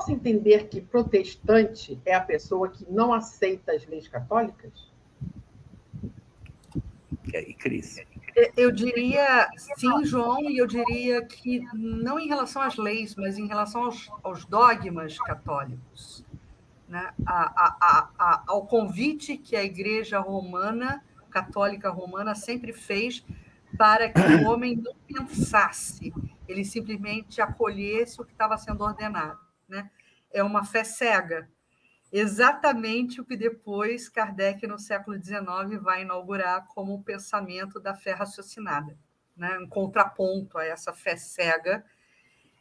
posso entender que protestante é a pessoa que não aceita as leis católicas? E aí, Cris? Eu diria sim, João, e eu diria que não em relação às leis, mas em relação aos dogmas católicos, né? Ao convite que a Igreja Romana, Católica Romana, sempre fez para que o homem não pensasse, ele simplesmente acolhesse o que estava sendo ordenado, né? É uma fé cega. Exatamente o que depois Kardec, no século XIX, vai inaugurar como o pensamento da fé raciocinada, né? Um contraponto a essa fé cega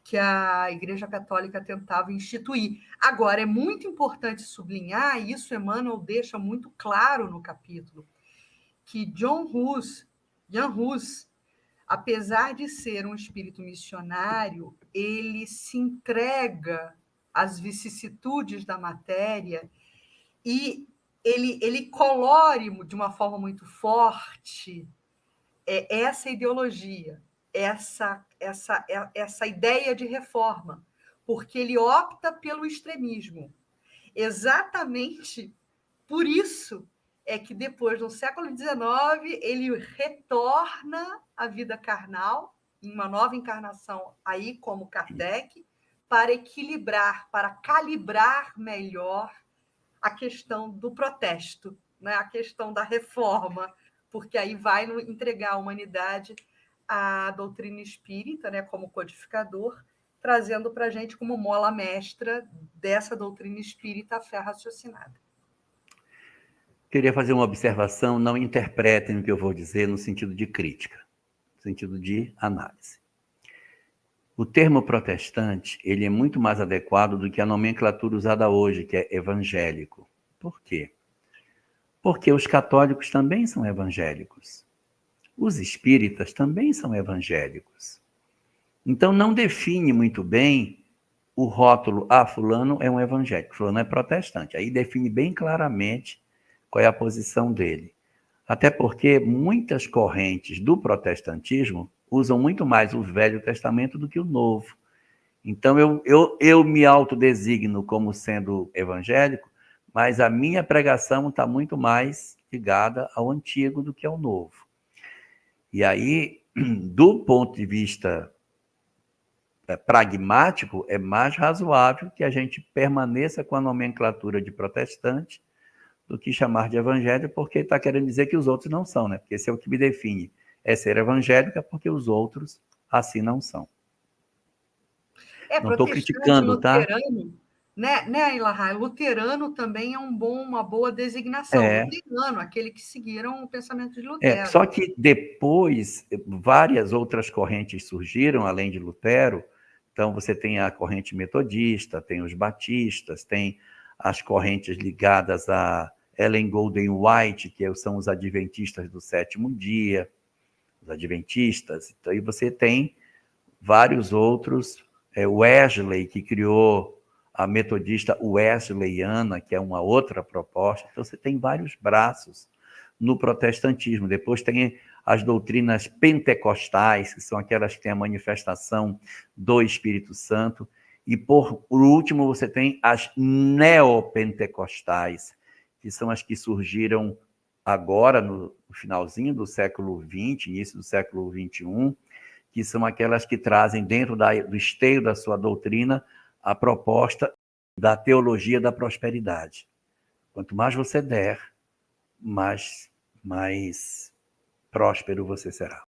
que a Igreja Católica tentava instituir. Agora, é muito importante sublinhar, e isso Emmanuel deixa muito claro no capítulo, que Jan Hus, apesar de ser um espírito missionário, ele se entrega às vicissitudes da matéria e ele colore de uma forma muito forte essa ideologia, essa ideia de reforma, porque ele opta pelo extremismo. Exatamente por isso é que depois, no século XIX, ele retorna à vida carnal, em uma nova encarnação, aí como Kardec, para equilibrar, para calibrar melhor a questão do protesto, né? A questão da reforma, porque aí vai entregar à humanidade a doutrina espírita, né, como codificador, trazendo para a gente como mola mestra dessa doutrina espírita a fé raciocinada. Queria fazer uma observação, não interpretem o que eu vou dizer no sentido de crítica, no sentido de análise. O termo protestante, ele é muito mais adequado do que a nomenclatura usada hoje, que é evangélico. Por quê? Porque os católicos também são evangélicos. Os espíritas também são evangélicos. Então, não define muito bem o rótulo, fulano é um evangélico, fulano é protestante. Aí define bem claramente qual é a posição dele. Até porque muitas correntes do protestantismo usam muito mais o Velho Testamento do que o Novo. Então, eu me autodesigno como sendo evangélico, mas a minha pregação está muito mais ligada ao Antigo do que ao Novo. E aí, do ponto de vista pragmático, é mais razoável que a gente permaneça com a nomenclatura de protestante do que chamar de evangélico, porque está querendo dizer que os outros não são, né? Porque esse é o que me define. É ser evangélica porque os outros assim não são. Não estou criticando, luterano, tá? Né, Ilahai? Luterano também é uma boa designação. Luterano, aquele que seguiram o pensamento de Lutero. Só que depois, várias outras correntes surgiram, além de Lutero. Então, você tem a corrente metodista, tem os batistas, tem as correntes ligadas a Ellen Golden White, que são os adventistas do sétimo dia, os adventistas. Então, aí você tem vários outros, Wesley, que criou a metodista wesleyana, que é uma outra proposta. Então, você tem vários braços no protestantismo. Depois tem as doutrinas pentecostais, que são aquelas que têm a manifestação do Espírito Santo. E, por último, você tem as neopentecostais, que são as que surgiram agora, no finalzinho do século XX, início do século XXI, que são aquelas que trazem dentro do esteio da sua doutrina a proposta da teologia da prosperidade. Quanto mais você der, mais próspero você será.